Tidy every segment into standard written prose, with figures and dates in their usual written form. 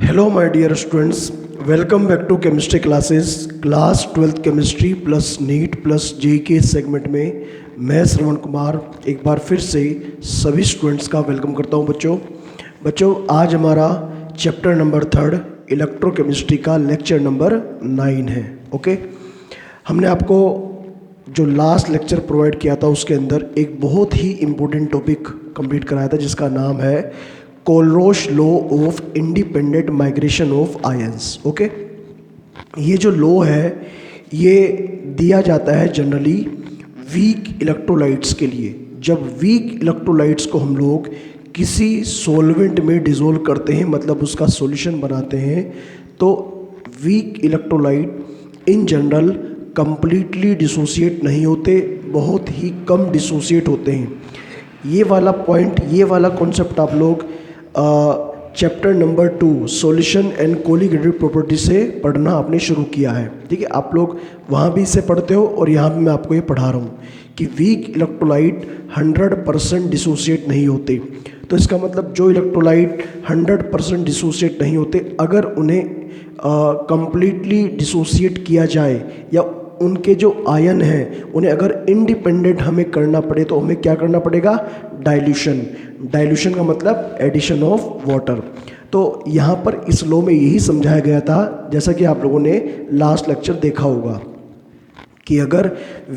Hello my dear students, welcome back to chemistry classes, class 12th chemistry plus NEET plus JEE के segment में मैं श्रवण कुमार एक बार फिर से सभी स्टूडेंट्स का वेलकम करता हूं। बच्चों आज हमारा चैप्टर नंबर 3 इलेक्ट्रोकेमिस्ट्री का लेक्चर नंबर 9 है। ओके, हमने आपको जो लास्ट लेक्चर प्रोवाइड किया था उसके अंदर एक बहुत ही इम्पोर्टेंट टॉपिक कंप्लीट कराया था जिसका नाम है Kohlrausch law of independent migration of ions. Okay, ये जो लॉ है ये दिया जाता है जनरली वीक इलेक्ट्रोलाइट्स के लिए। जब वीक इलेक्ट्रोलाइट्स को हम लोग किसी सॉल्वेंट में डिसॉल्व करते हैं, मतलब उसका सॉल्यूशन बनाते हैं, तो weak electrolyte in general completely dissociate नहीं होते, बहुत ही कम डिसोसिएट होते हैं। ये वाला पॉइंट, ये वाला कॉन्सेप्ट आप लोग chapter number 2 solution and colligative property से पढ़ना आपने शुरू किया है। ठीक है, आप लोग वहाँ भी इसे पढ़ते हो और यहाँ भी मैं आपको ये पढ़ा रहा हूँ कि वीक इलेक्ट्रोलाइट 100% डिसोसिएट नहीं होते। तो इसका मतलब जो इलेक्ट्रोलाइट 100% डिसोसिएट नहीं होते, अगर उन्हें कंप्लीटली डिसोसिएट किया जाए या उनके जो आयन हैं उन्हें अगर इंडिपेंडेंट हमें करना पड़े तो हमें क्या करना पड़ेगा? डाइल्यूशन का मतलब एडिशन ऑफ वाटर। तो यहाँ पर इस लॉ में यही समझाया गया था, जैसा कि आप लोगों ने लास्ट लेक्चर देखा होगा, कि अगर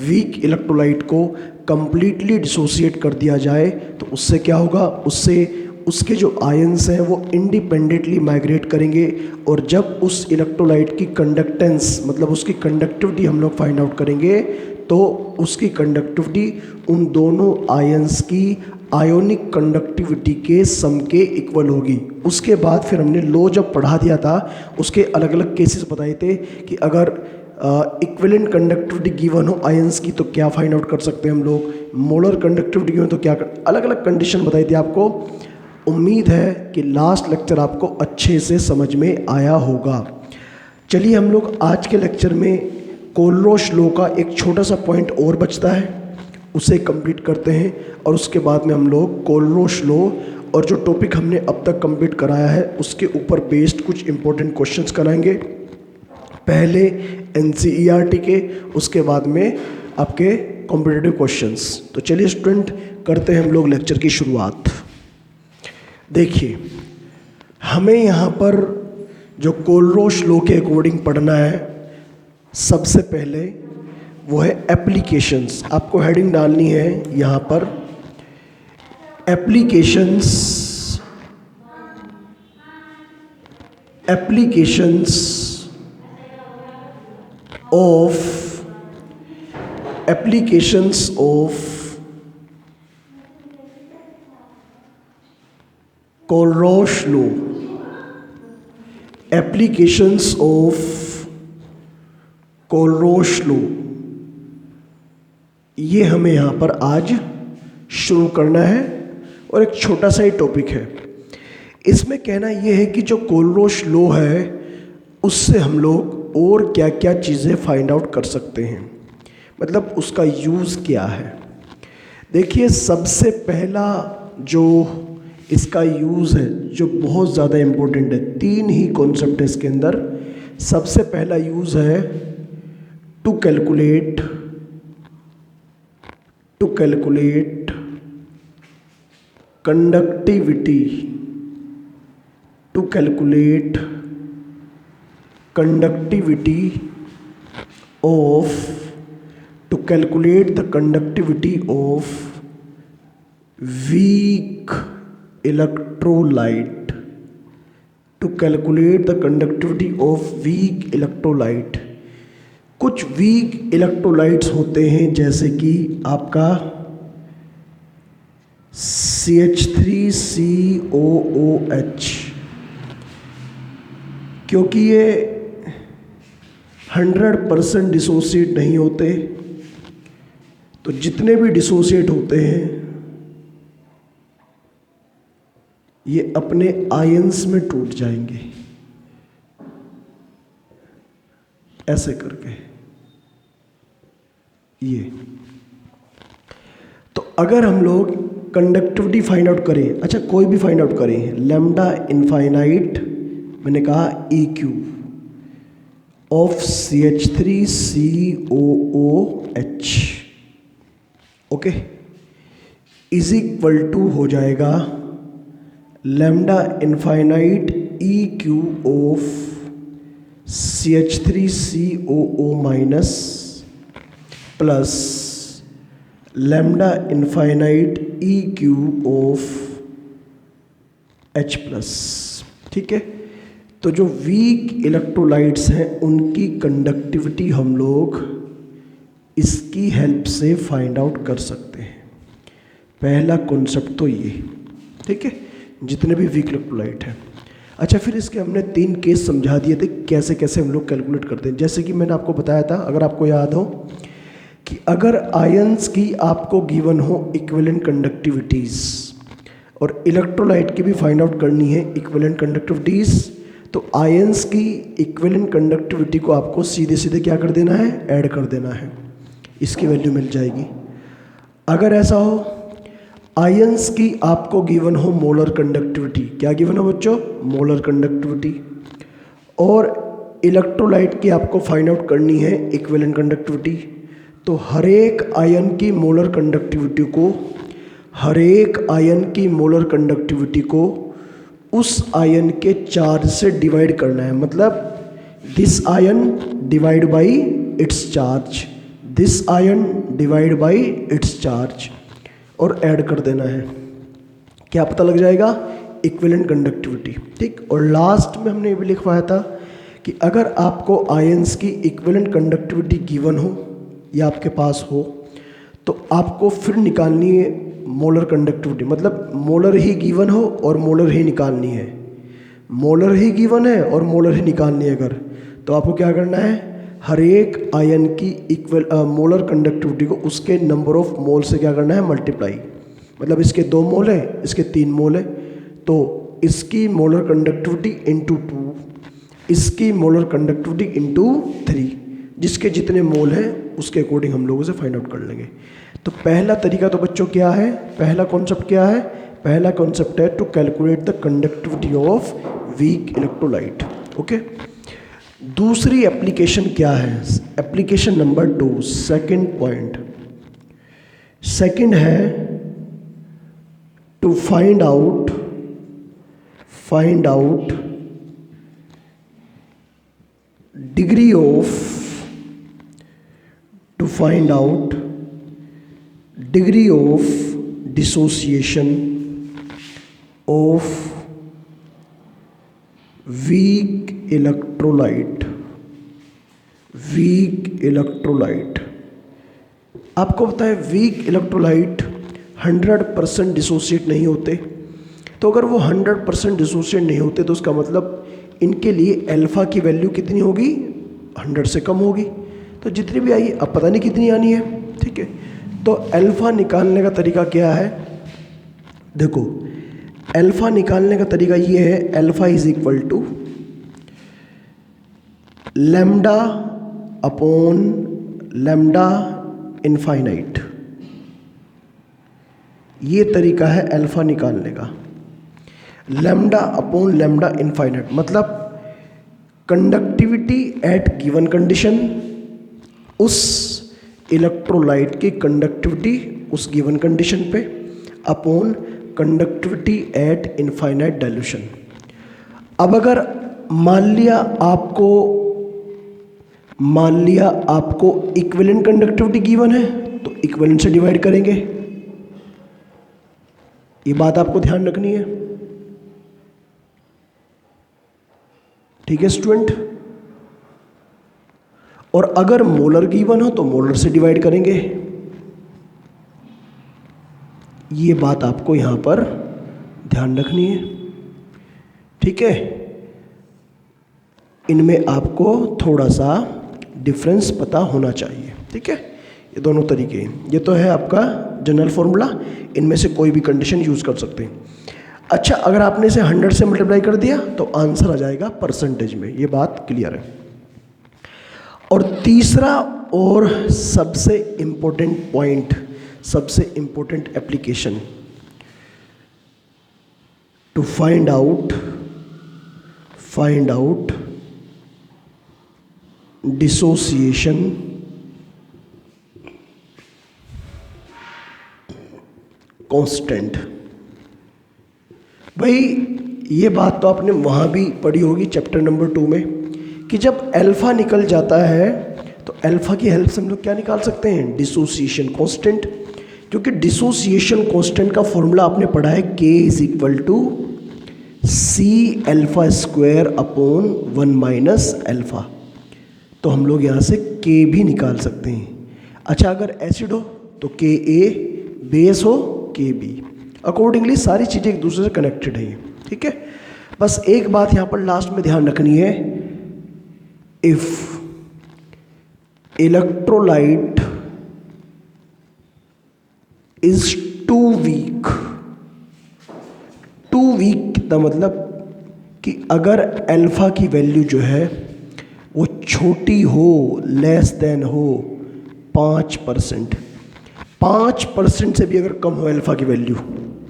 वीक इलेक्ट्रोलाइट को कंप्लीटली डिसोसिएट कर दिया जाए तो उससे क्या होगा? उससे उसके जो आयंस हैं वो इंडिपेंडेंटली माइग्रेट करेंगे, और जब उस इलेक्ट्रोलाइट की कंडक्टेंस मतलब उसकी कंडक्टिविटी हम लोग फाइंड आउट करेंगे तो उसकी कंडक्टिविटी उन दोनों आयंस की आयोनिक कंडक्टिविटी के सम के इक्वल होगी। उसके बाद फिर हमने लॉ जब पढ़ा दिया था उसके अलग अलग केसेस बताए थे कि अगर इक्विवेलेंट कंडक्टिविटी गिवन हो आयंस की तो क्या फाइंड आउट कर सकते हैं हम लोग, मोलर कंडक्टिविटी गिवन तो क्या अलग अलग कंडीशन बताई थी आपको। उम्मीद है कि लास्ट लेक्चर आपको अच्छे से समझ में आया होगा। चलिए हम लोग आज के लेक्चर में कोलरोश लॉ का एक छोटा सा पॉइंट और बचता है, उसे कंप्लीट करते हैं और उसके बाद में हम लोग कोलरोश लॉ और जो टॉपिक हमने अब तक कंप्लीट कराया है उसके ऊपर बेस्ड कुछ इंपॉर्टेंट क्वेश्चंस कराएंगे। पहले एनसीईआरटी के, उसके बाद में आपके कॉम्पिटिटिव क्वेश्चंस। तो चलिए स्टूडेंट करते हैं हम लोग लेक्चर की शुरुआत। देखिए, हमें यहाँ पर जो कोलरोश लॉ के अकॉर्डिंग पढ़ना है सबसे पहले वो है एप्लीकेशंस। आपको हेडिंग डालनी है यहाँ पर applications of Kohlrausch law, applications of Kohlrausch law, ये हमें यहाँ पर आज शुरू करना है और एक छोटा सा ही टॉपिक है। इसमें कहना ये है कि जो कोलरोश लॉ है उससे हम लोग और क्या क्या चीज़ें फाइंड आउट कर सकते हैं, मतलब उसका यूज़ क्या है। देखिए, सबसे पहला जो इसका यूज़ है जो बहुत ज़्यादा इम्पोर्टेंट है, 3 ही कॉन्सेप्ट है इसके अंदर। सबसे पहला यूज़ है to calculate conductivity, to calculate the conductivity of weak electrolyte, to calculate the conductivity of weak electrolyte. कुछ वीक इलेक्ट्रोलाइट्स होते हैं जैसे कि आपका CH3COOH, क्योंकि ये 100% डिसोसिएट नहीं होते, तो जितने भी डिसोसिएट होते हैं ये अपने आयंस में टूट जाएंगे ऐसे करके। ये तो अगर हम लोग कंडक्टिविटी फाइंड आउट करें, अच्छा कोई भी फाइंड आउट करें, लैम्डा इनफाइनाइट मैंने कहा EQ of CH3COOH, okay, is equal to हो जाएगा lambda infinite EQ of CH3COO minus plus lambda infinite EQ of H plus. ठीक है, तो जो वीक इलेक्ट्रोलाइट्स हैं उनकी कंडक्टिविटी हम लोग इसकी हेल्प से फाइंड आउट कर सकते हैं। पहला कॉन्सेप्ट तो ये, ठीक है, जितने भी वीक इलेक्ट्रोलाइट हैं। अच्छा, फिर इसके हमने 3 केस समझा दिए थे कैसे कैसे हम लोग कैलकुलेट करते हैं। जैसे कि मैंने आपको बताया था, अगर आपको याद हो, कि अगर आयंस की आपको गिवन हो इक्विवेलेंट कंडक्टिविटीज़ और इलेक्ट्रोलाइट की भी फाइंड आउट करनी है इक्विवेलेंट कंडक्टिविटीज़, तो आयंस की इक्विवेलेंट कंडक्टिविटी को आपको सीधे सीधे क्या कर देना है, ऐड कर देना है, इसकी वैल्यू मिल जाएगी। अगर ऐसा हो, आयंस की आपको गिवन हो मोलर कंडक्टिविटी, क्या गिवन हो बच्चों, मोलर कंडक्टिविटी, और इलेक्ट्रोलाइट की आपको फाइंड आउट करनी है इक्विवेलेंट कंडक्टिविटी, तो हर एक आयन की मोलर कंडक्टिविटी को उस आयन के चार्ज से डिवाइड करना है। मतलब this ion divide by its charge, this ion divide by its charge, और ऐड कर देना है। क्या पता लग जाएगा, इक्विवेलेंट कंडक्टिविटी। ठीक, और लास्ट में हमने ये भी लिखवाया था कि अगर आपको आयंस की इक्विवेलेंट कंडक्टिविटी गिवन हो या आपके पास हो, तो आपको फिर निकालनी है मोलर कंडक्टिविटी। मतलब मोलर ही गिवन हो और मोलर ही निकालनी है, मोलर ही गिवन है और मोलर ही निकालनी है अगर, तो आपको क्या करना है, हर एक आयन की मोलर कंडक्टिविटी को उसके नंबर ऑफ मोल से क्या करना है, मल्टीप्लाई। मतलब इसके 2 मोल है, इसके 3 मोल है, तो इसकी मोलर कंडक्टिविटी इंटू 2, इसकी मोलर कंडक्टिविटी इंटू 3, जिसके जितने मोल हैं उसके अकॉर्डिंग हम लोग उसे फाइंड आउट कर लेंगे। तो पहला तरीका तो बच्चों क्या है, पहला कॉन्सेप्ट क्या है, पहला कॉन्सेप्ट है to calculate the conductivity of weak electrolyte. Okay, दूसरी एप्लीकेशन क्या है, application number 2, second point, second है to find out degree of, to find out degree of dissociation of weak electrolyte। आपको पता है वीक इलेक्ट्रोलाइट 100% डिसोसिएट नहीं होते, तो अगर वो 100% डिसोसिएट नहीं होते तो उसका मतलब इनके लिए अल्फा की वैल्यू कितनी होगी, 100 से कम होगी। तो जितनी भी आई, अब पता नहीं कितनी आनी है। ठीक है, तो अल्फ़ा निकालने का तरीका क्या है, देखो अल्फ़ा निकालने का तरीका ये है, alpha is equal to lambda upon lambda infinite, ये तरीका है अल्फ़ा निकालने का। लैम्डा अपॉन लैम्डा इनफाइनाइट मतलब कंडक्टिविटी एट गिवन कंडीशन, उस इलेक्ट्रोलाइट की कंडक्टिविटी उस गिवन कंडीशन पे, upon conductivity at infinite dilution. अब अगर मान लिया आपको इक्विवेलेंट कंडक्टिविटी गिवन है, तो इक्विवेलेंट से डिवाइड करेंगे, ये बात आपको ध्यान रखनी है। ठीक है स्टूडेंट, और अगर मोलर गिवन हो तो मोलर से डिवाइड करेंगे, ये बात आपको यहां पर ध्यान रखनी है। ठीक है, इनमें आपको थोड़ा सा डिफरेंस पता होना चाहिए। ठीक है, ये दोनों तरीके, ये तो है आपका जनरल फॉर्मूला, इनमें से कोई भी कंडीशन यूज कर सकते हैं। अच्छा, अगर आपने इसे 100 से मल्टीप्लाई कर दिया तो आंसर आ जाएगा परसेंटेज में, ये बात क्लियर है। और तीसरा और सबसे इम्पोर्टेंट पॉइंट, सबसे important application to find find out dissociation constant. भाई ये बात तो आपने वहाँ भी पढ़ी होगी चैप्टर नंबर 2 में कि जब अल्फ़ा निकल जाता है तो अल्फ़ा की हेल्प से हम लोग क्या निकाल सकते हैं, डिसोसिएशन कांस्टेंट। क्योंकि डिसोसिएशन कांस्टेंट का फॉर्मूला आपने पढ़ा है K is equal to C alpha square upon 1 minus alpha. तो हम लोग यहाँ से K भी निकाल सकते हैं। अच्छा, अगर एसिड हो तो Ka, बेस हो Kb। अकॉर्डिंगली सारी चीज़ें एक दूसरे से कनेक्टेड है, ठीक है। बस एक बात यहाँ पर लास्ट में ध्यान रखनी है, if electrolyte is too weak, too weak का मतलब कि अगर अल्फा की वैल्यू जो है वो छोटी हो, लेस देन हो 5%, 5% से भी अगर कम हो अल्फा की वैल्यू,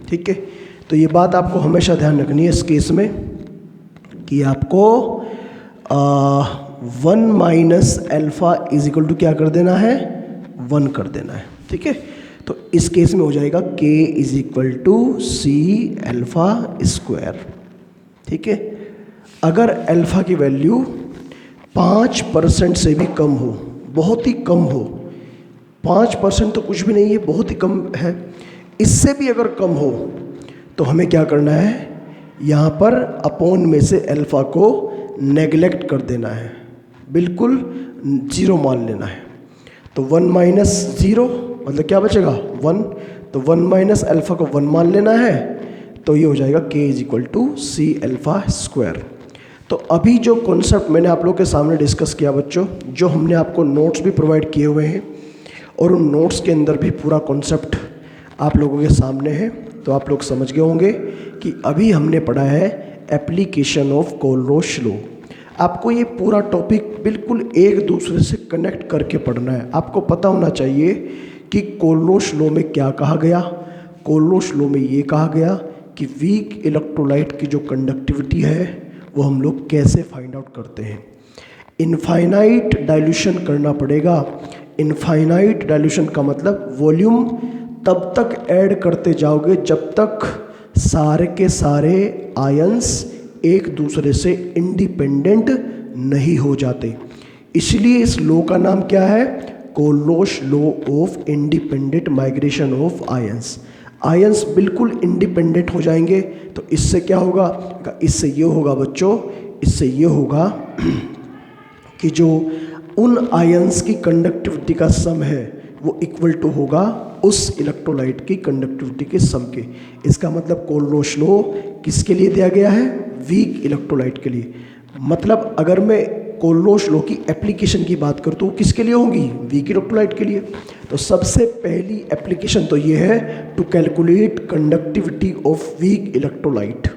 ठीक है। तो ये बात आपको हमेशा ध्यान रखनी है इस केस में कि आपको 1 minus alpha is equal to क्या कर देना है, 1 कर देना है, ठीक है। तो इस केस में हो जाएगा K is equal to C alpha square, ठीक है। अगर अल्फ़ा की वैल्यू 5% से भी कम हो, बहुत ही कम हो, 5% तो कुछ भी नहीं है, बहुत ही कम है, इससे भी अगर कम हो तो हमें क्या करना है, यहाँ पर अपॉन में से अल्फ़ा को नेगलेक्ट कर देना है, बिल्कुल 0 मान लेना है। तो 1 माइनस 0 मतलब क्या बचेगा 1, तो 1 माइनस अल्फ़ा को 1 मान लेना है, तो ये हो जाएगा K is equal to C alpha square. तो अभी जो कॉन्सेप्ट मैंने आप लोगों के सामने डिस्कस किया बच्चों, जो हमने आपको नोट्स भी प्रोवाइड किए हुए हैं और उन नोट्स के अंदर भी पूरा कॉन्सेप्ट आप लोगों के सामने है, तो आप लोग समझ गए होंगे कि अभी हमने पढ़ा है एप्लीकेशन ऑफ कोलरोश लॉ। आपको ये पूरा टॉपिक बिल्कुल एक दूसरे से कनेक्ट करके पढ़ना है। आपको पता होना चाहिए कि कोलरोश लॉ में क्या कहा गया। कोलरोश लॉ में ये कहा गया कि वीक इलेक्ट्रोलाइट की जो कंडक्टिविटी है वो हम लोग कैसे फाइंड आउट करते हैं। इनफाइनाइट डाइल्यूशन करना पड़ेगा। इनफाइनाइट डाइल्यूशन का मतलब वॉल्यूम तब तक ऐड करते जाओगे जब तक सारे के सारे आयंस एक दूसरे से इंडिपेंडेंट नहीं हो जाते। इसलिए इस लॉ का नाम क्या है, Kohlrausch law of independent migration of ions. Ions बिल्कुल इंडिपेंडेंट हो जाएंगे तो इससे क्या होगा, इससे ये होगा बच्चों, इससे ये होगा कि जो उन आयंस की कंडक्टिविटी का सम है वो इक्वल टू होगा उस इलेक्ट्रोलाइट की कंडक्टिविटी के सम के। इसका मतलब कोलरोश लॉ किसके लिए दिया गया है, वीक इलेक्ट्रोलाइट के लिए। मतलब अगर मैं कोलरोश लॉ की एप्लीकेशन की बात करूँ तो किसके लिए होगी, वीक इलेक्ट्रोलाइट के लिए। तो सबसे पहली एप्लीकेशन तो ये है to calculate conductivity of weak electrolyte,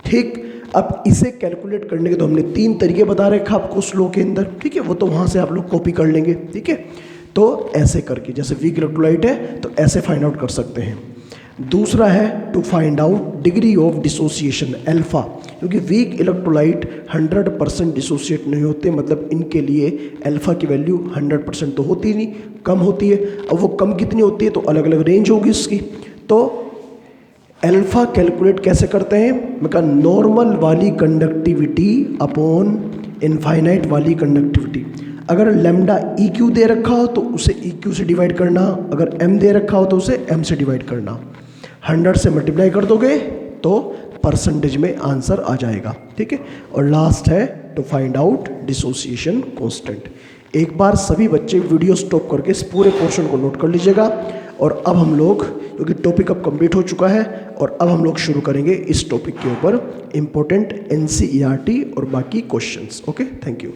ठीक। अब इसे कैलकुलेट करने के तो हमने 3 तरीके बता रखे आपको उस लॉ के अंदर, ठीक है। वो तो वहाँ से आप लोग कॉपी कर लेंगे, ठीक है। तो ऐसे करके, जैसे वीक इलेक्ट्रोलाइट है तो ऐसे फाइंड आउट कर सकते हैं। दूसरा है to find out degree of dissociation alpha, क्योंकि वीक इलेक्ट्रोलाइट 100% डिसोसिएट नहीं होते, मतलब इनके लिए अल्फ़ा की वैल्यू 100% तो होती नहीं, कम होती है। अब वो कम कितनी होती है तो अलग अलग रेंज होगी उसकी। तो अल्फ़ा कैलकुलेट कैसे करते हैं, मैं कहा नॉर्मल वाली कंडक्टिविटी अपॉन इनफाइनाइट वाली कंडक्टिविटी। अगर लैम्डा EQ दे रखा हो तो उसे EQ से डिवाइड करना, अगर M दे रखा हो तो उसे M से डिवाइड करना। 100 से मल्टीप्लाई कर दोगे तो परसेंटेज में आंसर आ जाएगा, ठीक है। और लास्ट है to find out dissociation constant. एक बार सभी बच्चे वीडियो स्टॉप करके इस पूरे पोर्शन को नोट कर लीजिएगा। और अब हम लोग, क्योंकि टॉपिक अब कंप्लीट हो चुका है, और अब हम लोग शुरू करेंगे इस टॉपिक के ऊपर इम्पोर्टेंट NCERT और बाकी questions. Okay, thank you.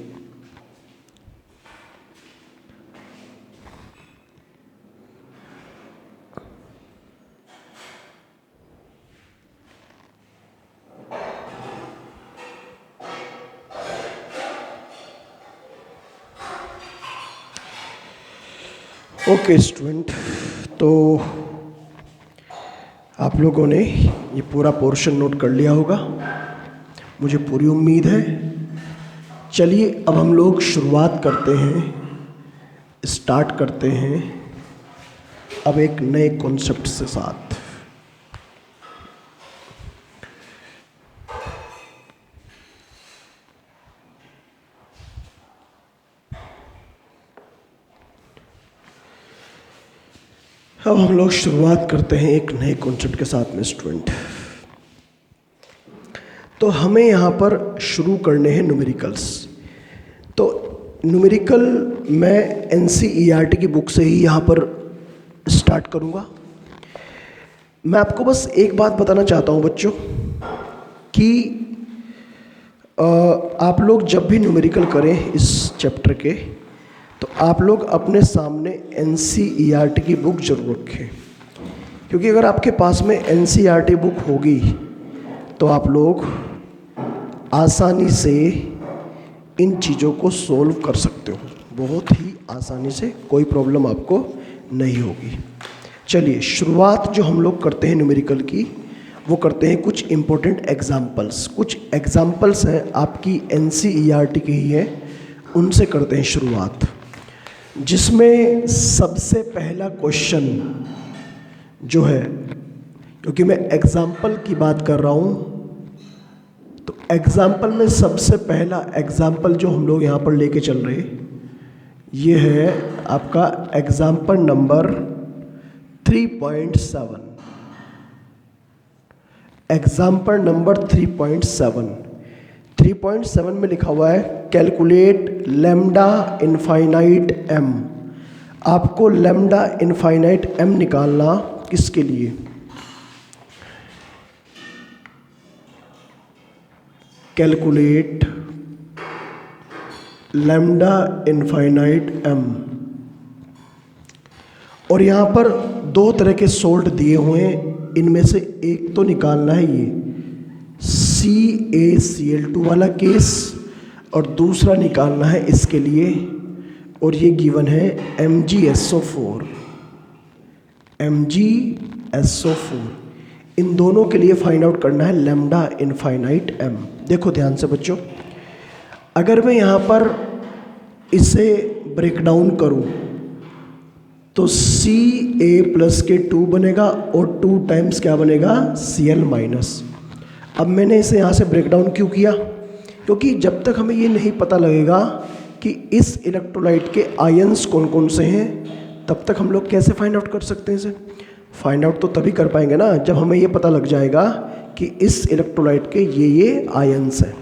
Okay student, तो आप लोगों ने ये पूरा पोर्शन नोट कर लिया होगा। मुझे पूरी उम्मीद है। चलिए अब हम लोग शुरुआत करते हैं, स्टार्ट करते हैं अब एक नए कॉन्सेप्ट के साथ। अब हम लोग शुरुआत करते हैं एक नए कॉन्सेप्ट के साथ में स्टूडेंट। तो हमें यहाँ पर शुरू करने हैं न्यूमेरिकल्स। तो न्यूमेरिकल मैं NCERT की बुक से ही यहाँ पर स्टार्ट करूँगा। मैं आपको बस एक बात बताना चाहता हूँ बच्चों कि आप लोग जब भी न्यूमेरिकल करें इस चैप्टर के, तो आप लोग अपने सामने NCERT की बुक जरूर रखें, क्योंकि अगर आपके पास में NCERT बुक होगी तो आप लोग आसानी से इन चीज़ों को सोल्व कर सकते हो, बहुत ही आसानी से, कोई प्रॉब्लम आपको नहीं होगी। चलिए शुरुआत जो हम लोग करते हैं न्यूमेरिकल की, वो करते हैं कुछ इम्पोर्टेंट एग्जाम्पल्स। कुछ एग्जाम्पल्स हैं आपकी NCERT की ही है, उनसे करते हैं शुरुआत। जिसमें सबसे पहला क्वेश्चन जो है, क्योंकि मैं एग्जाम्पल की बात कर रहा हूँ, तो एग्जाम्पल में सबसे पहला एग्जाम्पल जो हम लोग यहाँ पर लेके चल रहे, ये है आपका एग्जाम्पल नंबर 3.7। एग्जाम्पल नंबर 3.7 में लिखा हुआ है कैलकुलेट लैम्डा इनफाइनाइट m। आपको लैम्डा इनफाइनाइट m निकालना किसके लिए? Calculate lambda infinite m। और यहाँ पर दो तरह के सोल्ट दिए हुए हैं, इनमें से एक तो निकालना है ये CaCl2 वाला केस, और दूसरा निकालना है इसके लिए, और ये गिवन है MgSO4। इन दोनों के लिए फाइंड आउट करना है लैम्डा इनफाइनाइट m। देखो ध्यान से बच्चों, अगर मैं यहाँ पर इसे ब्रेक डाउन करूँ तो Ca+ के 2 बनेगा और 2 टाइम्स क्या बनेगा? Cl-। अब मैंने इसे यहाँ से ब्रेक डाउन क्यों किया? क्योंकि जब तक हमें ये नहीं पता लगेगा कि इस इलेक्ट्रोलाइट के आयंस कौन कौन से हैं, तब तक हम लोग कैसे फाइंड आउट कर सकते हैं इसे? फाइंड आउट तो तभी कर पाएंगे ना जब हमें ये पता लग जाएगा कि इस इलेक्ट्रोलाइट के ये आयंस हैं।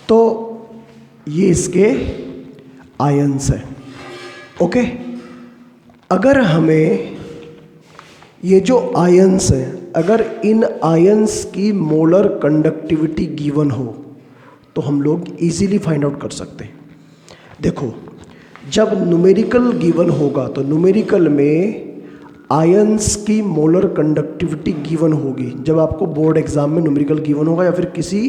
तो ये इसके आयंस हैं, ओके। अगर हमें ये जो आयंस हैं, अगर इन आयंस की मोलर कंडक्टिविटी गिवन हो तो हम लोग इजीली फाइंड आउट कर सकते हैं। देखो, जब न्यूमेरिकल गिवन होगा तो न्यूमेरिकल में आयंस की मोलर कंडक्टिविटी गिवन होगी, जब आपको बोर्ड एग्जाम में न्यूमेरिकल गिवन होगा या फिर किसी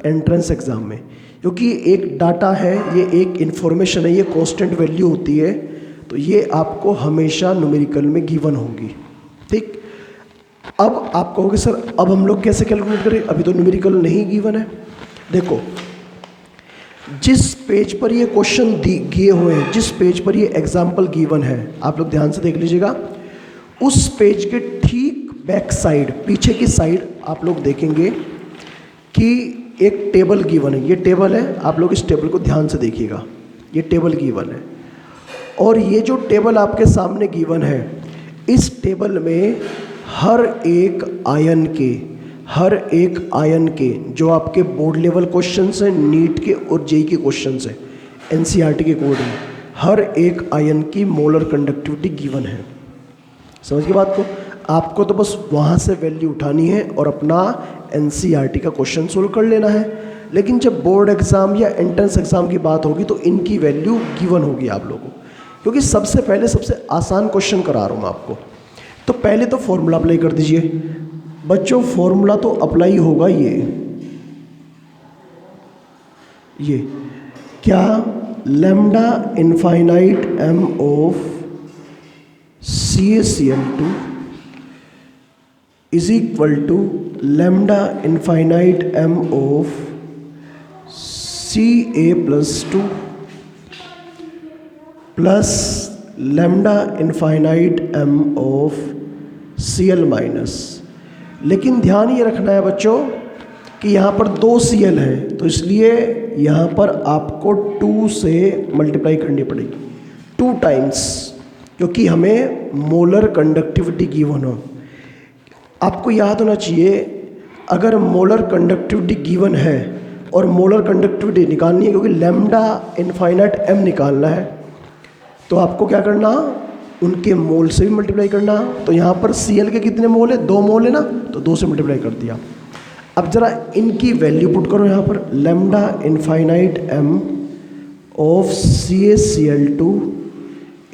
एंट्रेंस एग्जाम में, क्योंकि एक डाटा है, ये एक इन्फॉर्मेशन है, ये कांस्टेंट वैल्यू होती है, तो ये आपको हमेशा न्यूमेरिकल में गिवन होगी, ठीक। अब आप कहोगे सर अब हम लोग कैसे कैलकुलेट करें, अभी तो न्यूमेरिकल नहीं गिवन है। देखो, जिस पेज पर ये क्वेश्चन दिए हुए हैं, जिस पेज पर ये एग्जाम्पल गिवन है, आप लोग ध्यान से देख लीजिएगा, उस पेज के ठीक बैक साइड, पीछे की साइड आप लोग देखेंगे कि एक टेबल गिवन है। ये टेबल है, आप लोग इस टेबल को ध्यान से देखिएगा, ये टेबल गिवन है। और ये जो टेबल आपके सामने गिवन है, इस टेबल में हर एक आयन के जो आपके बोर्ड लेवल क्वेश्चंस हैं, नीट के और जेईई के क्वेश्चंस हैं, NCERT के अकॉर्डिंग हर एक आयन की मोलर कंडक्टिविटी गिवन है। समझ गए बात को? आपको तो बस वहाँ से वैल्यू उठानी है और अपना NCERT का क्वेश्चन सोल्व कर लेना है। लेकिन जब बोर्ड एग्ज़ाम या एंट्रेंस एग्ज़ाम की बात होगी तो इनकी वैल्यू गिवन होगी आप लोगों को, क्योंकि सबसे पहले सबसे आसान क्वेश्चन करा रहा हूँ मैं आपको। तो पहले तो फॉर्मूला अप्लाई कर दीजिए बच्चों। फॉर्मूला तो अप्लाई होगा ये क्या, lambda infinite m of CaCl2 is equal to lambda infinite m of Ca+2 plus lambda infinite m of Cl minus. लेकिन ध्यान ये रखना है बच्चों कि यहाँ पर 2 Cl है, तो इसलिए यहाँ पर आपको 2 से मल्टीप्लाई करनी पड़ेगी 2 टाइम्स, क्योंकि हमें मोलर कंडक्टिविटी गिवन हो। आपको याद होना चाहिए, अगर मोलर कंडक्टिविटी गिवन है और मोलर कंडक्टिविटी निकालनी है, क्योंकि लैम्डा इनफाइनाइट m निकालना है, तो आपको क्या करना, उनके मोल से भी मल्टीप्लाई करना। तो यहाँ पर Cl के कितने मोल है, 2 मोल है ना, तो 2 से मल्टीप्लाई कर दिया। अब जरा इनकी वैल्यू पुट करो यहाँ पर, lambda infinite m of CaCl2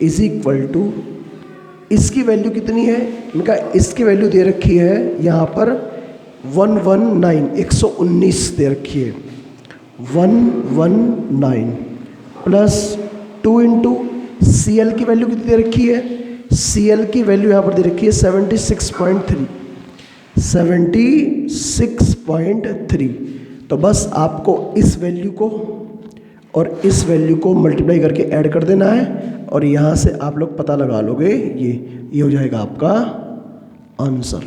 is equal to, इसकी वैल्यू कितनी है, मैंने कहा इसकी वैल्यू दे रखी है यहाँ पर 119 दे रखी है, 119 प्लस 2 इंटू Cl की वैल्यू कितनी दे रखी है, Cl की वैल्यू यहाँ पर दे रखी है 76.3। तो बस आपको इस वैल्यू को और इस वैल्यू को मल्टीप्लाई करके ऐड कर देना है, और यहाँ से आप लोग पता लगा लोगे, ये हो जाएगा आपका आंसर।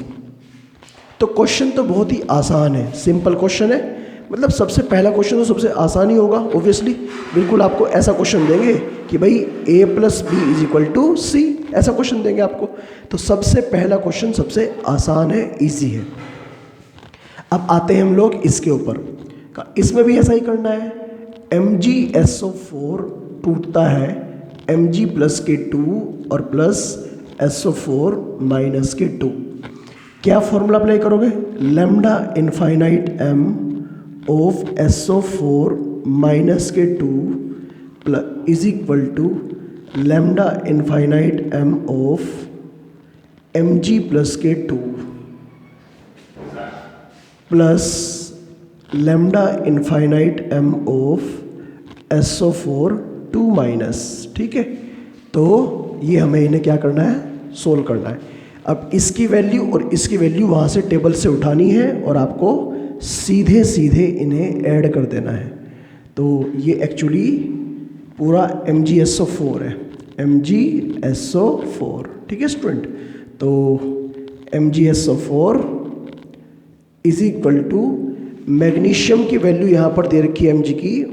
तो क्वेश्चन तो बहुत ही आसान है, सिंपल क्वेश्चन है, मतलब सबसे पहला क्वेश्चन तो सबसे आसान ही होगा ऑब्वियसली। बिल्कुल आपको ऐसा क्वेश्चन देंगे कि भाई A+B=C, ऐसा क्वेश्चन देंगे आपको। तो सबसे पहला क्वेश्चन सबसे आसान है, इजी है। अब आते हैं हम लोग इसके ऊपर, इसमें भी ऐसा ही करना है। MgSO4 टूटता है Mg+K2 और प्लस SO4 -K2। क्या फॉर्मूला अप्लाई करोगे, lambda infinite m of SO4 -K2 is equal to lambda infinite m of Mg+K2 plus lambda infinite m of SO4 2-। ठीक है, तो ये हमें इन्हें क्या करना है, सोल्व करना है। अब इसकी वैल्यू और इसकी वैल्यू वहाँ से टेबल से उठानी है और आपको सीधे सीधे इन्हें ऐड कर देना है। तो ये एक्चुअली पूरा MgSO4 है, MgSO4। ठीक है स्टूडेंट, तो MgSO4 is equal to, magnesium की वैल्यू यहाँ पर दे रखी है Mg की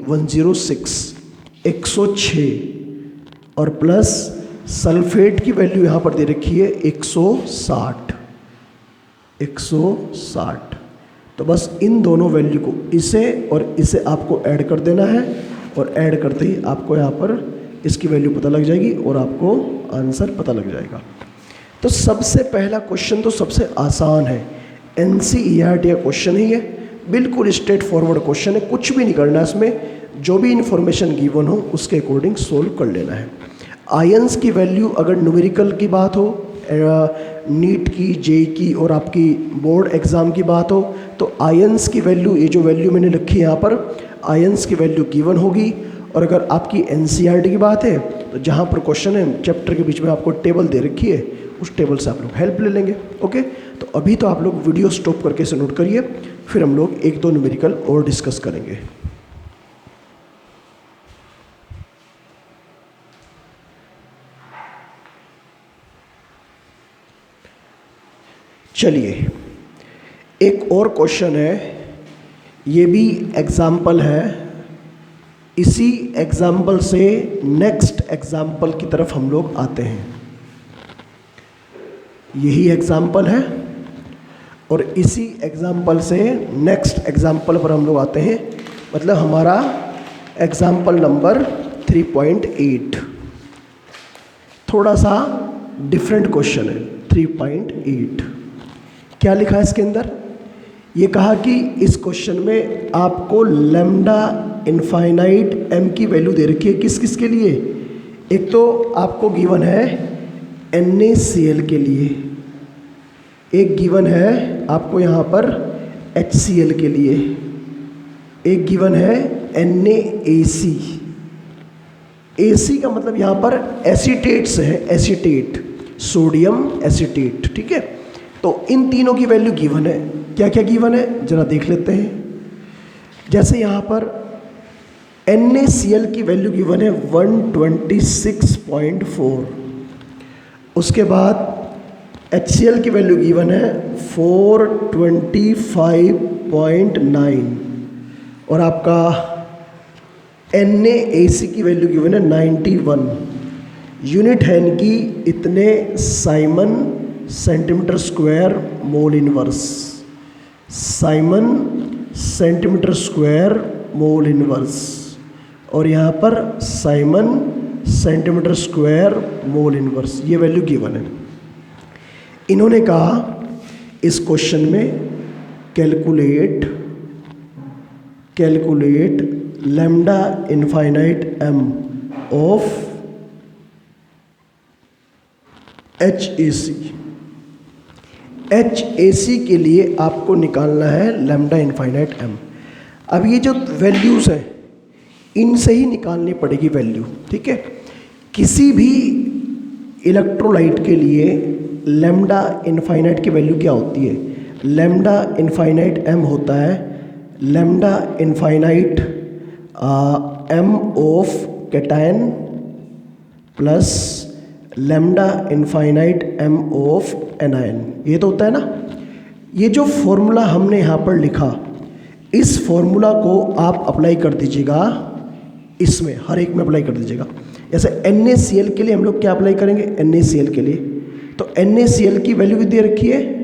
106 और प्लस सल्फेट की वैल्यू यहाँ पर दे रखी है 160। तो बस इन दोनों वैल्यू को, इसे और इसे आपको ऐड कर देना है, और ऐड करते ही आपको यहाँ पर इसकी वैल्यू पता लग जाएगी और आपको आंसर पता लग जाएगा। तो सबसे पहला क्वेश्चन तो सबसे आसान है, NCERT का क्वेश्चन ही है, बिल्कुल स्ट्रेट फॉरवर्ड क्वेश्चन है, कुछ भी नहीं करना है इसमें, जो भी इन्फॉर्मेशन गिवन हो उसके अकॉर्डिंग सोल्व कर लेना है। आयंस की वैल्यू अगर न्यूमेरिकल की बात हो, नीट की, जेई की और आपकी बोर्ड एग्ज़ाम की बात हो, तो आयंस की वैल्यू, ये जो वैल्यू मैंने लिखी है यहाँ पर, आयंस की वैल्यू गिवन होगी। और अगर आपकी NCERT की बात है, तो जहाँ पर क्वेश्चन है चैप्टर के बीच में आपको टेबल दे रखी है, उस टेबल से आप लोग हेल्प ले लेंगे। ओके, तो अभी तो आप लोग वीडियो स्टॉप करके इसे नोट करिए, फिर हम लोग 1-2 न्यूमेरिकल और डिस्कस करेंगे। चलिए, एक और क्वेश्चन है, ये भी एग्जाम्पल है। इसी एग्जाम्पल से नेक्स्ट एग्जाम्पल की तरफ हम लोग आते हैं। यही एग्जाम्पल है और इसी एग्जाम्पल से नेक्स्ट एग्जाम्पल पर हम लोग आते हैं, मतलब हमारा एग्जाम्पल नंबर 3.8। थोड़ा सा डिफरेंट क्वेश्चन है। 3.8 क्या लिखा है इसके अंदर, ये कहा कि इस क्वेश्चन में आपको लैम्डा इनफाइनाइट m की वैल्यू दे रखी है, किस किस के लिए, एक तो आपको गिवन है NaCl के लिए, एक गिवन है आपको यहाँ पर HCl के लिए, एक गिवन है NaAC। AC का मतलब यहाँ पर एसीटेट से है, एसीटेट, सोडियम एसीटेट। ठीक है, तो इन तीनों की वैल्यू गिवन है। क्या क्या गिवन है जरा देख लेते हैं। जैसे यहाँ पर NaCl की वैल्यू गिवन है 126.4। उसके बाद HCl की वैल्यू गिवन है 425.9 और आपका NaAC की वैल्यू गिवन है 91। यूनिट है इनकी इतने Simon centimetre square mole inverse, Simon centimetre square mole inverse, और यहाँ पर Simon centimetre square mole inverse, ये वैल्यू गिवन है। इन्होंने कहा इस क्वेश्चन में calculate lambda infinite m of HAC के लिए आपको निकालना है लैम्डा इनफाइनाइट m। अब ये जो वैल्यूज़ हैं इनसे ही निकालनी पड़ेगी वैल्यू, ठीक है। किसी भी इलेक्ट्रोलाइट के लिए लैम्डा इनफाइनाइट की वैल्यू क्या होती है? लैम्डा इनफाइनाइट m होता है lambda infinite m of cation plus lambda infinite m of anion, ये तो होता है ना। ये जो फॉर्मूला हमने यहाँ पर लिखा, इस फॉर्मूला को आप अप्लाई कर दीजिएगा, इसमें हर एक में अप्लाई कर दीजिएगा। जैसे NaCl के लिए हम लोग क्या अप्लाई करेंगे? NaCl के लिए तो NaCl की वैल्यू भी दे रखी है,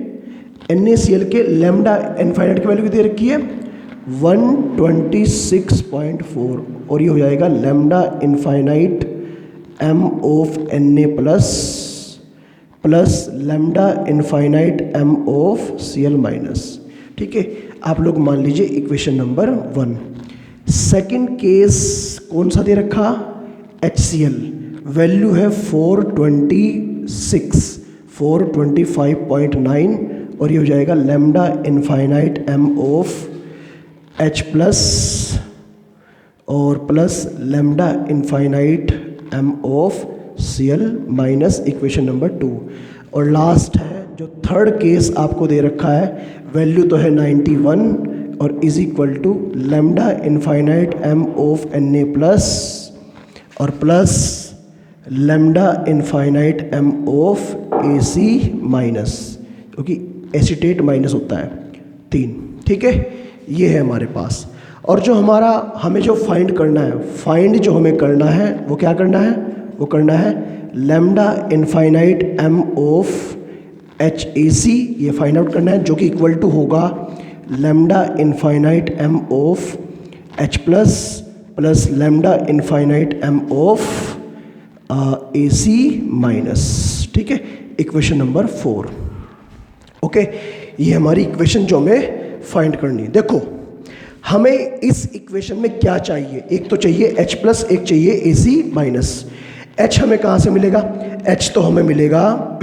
NaCl के लैम्डा इनफाइनाइट की वैल्यू भी दे रखी है 126.4 और ये हो जाएगा lambda infinite m of Na plus lambda infinite m of Cl minus, ठीक है। आप लोग मान लीजिए इक्वेशन नंबर 1। सेकंड केस कौन सा दे रखा? HCl, वैल्यू है 425.9 और ये हो जाएगा lambda infinite m of H plus और plus lambda infinite m of Cl minus equation number 2। और लास्ट है जो थर्ड केस आपको दे रखा है, वैल्यू तो है 91 और is equal to lambda infinite m of Na plus और plus lambda infinite m of Ac minus, क्योंकि एसीटेट माइनस होता है 3, ठीक है। ये है हमारे पास। और जो हमें जो फाइंड करना है, जो हमें करना है वो क्या करना है? वो करना है lambda infinite m of HAC, ये फाइंड आउट करना है, जो कि इक्वल टू होगा lambda infinite m of H plus lambda infinite m of AC minus, ठीक है। Equation number 4, okay. ये हमारी इक्वेशन जो हमें फाइंड करनी है। देखो हमें इस इक्वेशन में क्या चाहिए? एक तो चाहिए H प्लस, एक चाहिए AC माइनस। H हमें कहाँ से मिलेगा? H तो हमें मिलेगा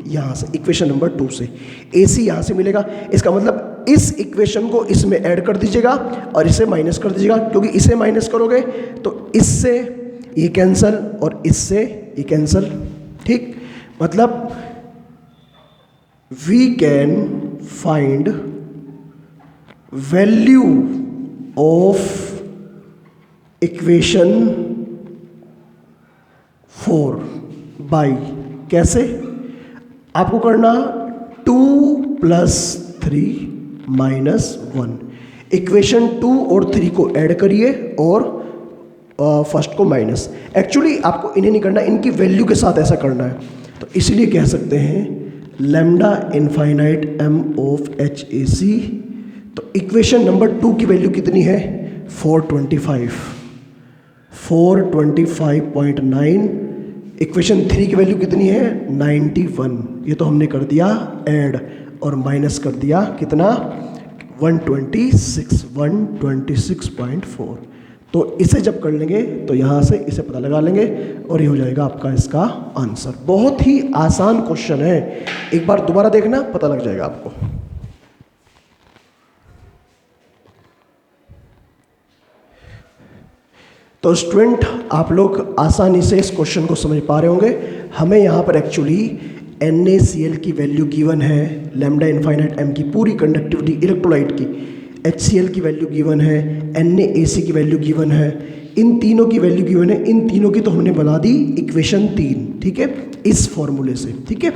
यहाँ से, इक्वेशन नंबर 2 से। AC यहाँ से मिलेगा। इसका मतलब इस इक्वेशन को इसमें ऐड कर दीजिएगा और इसे माइनस कर दीजिएगा, क्योंकि इसे माइनस करोगे तो इससे ये कैंसल और इससे ये कैंसल, ठीक। मतलब we can find value of equation 4 by, कैसे? आपको करना 2 + 3 - 1। इक्वेशन 2 और 3 को ऐड करिए और फर्स्ट को माइनस। एक्चुअली आपको इन्हें नहीं करना, इनकी वैल्यू के साथ ऐसा करना है। तो इसलिए कह सकते हैं lambda infinite m of HAC। तो इक्वेशन नंबर 2 की वैल्यू कितनी है? 425.9। इक्वेशन 3 की वैल्यू कितनी है? 91। ये तो हमने कर दिया ऐड और माइनस कर दिया कितना? 126.4। तो इसे जब कर लेंगे तो यहाँ से इसे पता लगा लेंगे और ये हो जाएगा आपका इसका आंसर। बहुत ही आसान क्वेश्चन है, एक बार दोबारा देखना, पता लग जाएगा आपको। तो स्टूडेंट आप लोग आसानी से इस क्वेश्चन को समझ पा रहे होंगे। हमें यहाँ पर एक्चुअली NaCl की वैल्यू गिवन है, लैम्डा इनफाइनाइट m की पूरी कंडक्टिविटी इलेक्ट्रोलाइट की। HCl की वैल्यू गिवन है, NaAC की वैल्यू गिवन है। इन तीनों की वैल्यू गिवन है, इन तीनों की तो हमने बना दी इक्वेशन 3, ठीक है, इस फॉर्मूले से, ठीक है।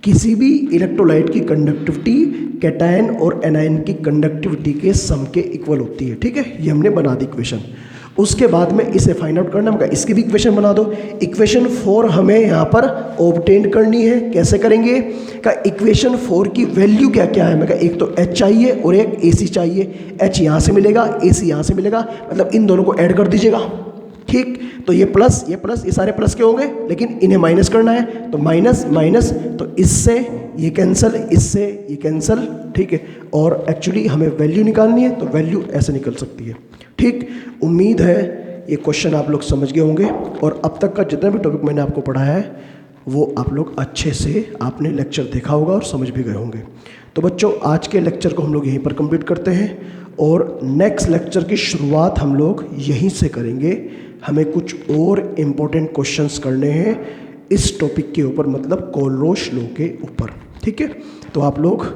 किसी भी इलेक्ट्रोलाइट की कंडक्टिविटी कैटायन और एनायन की कंडक्टिविटी के सम के इक्वल होती है, ठीक है, ये हमने बना दी इक्वेशन। उसके बाद में इसे फाइंड आउट करना, हमका इसकी भी इक्वेशन बना दो। इक्वेशन 4 हमें यहाँ पर ऑब्टेन करनी है, कैसे करेंगे का इक्वेशन 4 की वैल्यू क्या क्या है, मैं कहा एक तो H चाहिए और एक AC चाहिए। H यहाँ से मिलेगा, AC यहाँ से मिलेगा, मतलब इन दोनों को ऐड कर दीजिएगा, ठीक। तो ये प्लस ये सारे प्लस के होंगे, लेकिन इन्हें माइनस करना है, तो माइनस माइनस, तो इससे ये कैंसिल, इससे ये कैंसिल, ठीक है। और एक्चुअली हमें वैल्यू निकालनी है, तो वैल्यू ऐसे निकल सकती है, ठीक। उम्मीद है ये क्वेश्चन आप लोग समझ गए होंगे, और अब तक का जितना भी टॉपिक मैंने आपको पढ़ाया है वो आप लोग अच्छे से आपने लेक्चर देखा होगा और समझ भी गए होंगे। तो बच्चों, आज के लेक्चर को हम लोग यहीं पर कंप्लीट करते हैं, और नेक्स्ट लेक्चर की शुरुआत हम लोग यहीं से करेंगे। हमें कुछ और इम्पोर्टेंट क्वेश्चंस करने हैं इस टॉपिक के ऊपर, मतलब कोलरोश लॉ के ऊपर, ठीक है। तो आप लोग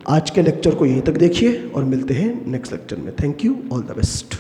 आज के लेक्चर को यहीं तक देखिए और मिलते हैं नेक्स्ट लेक्चर में। Thank you, all the best.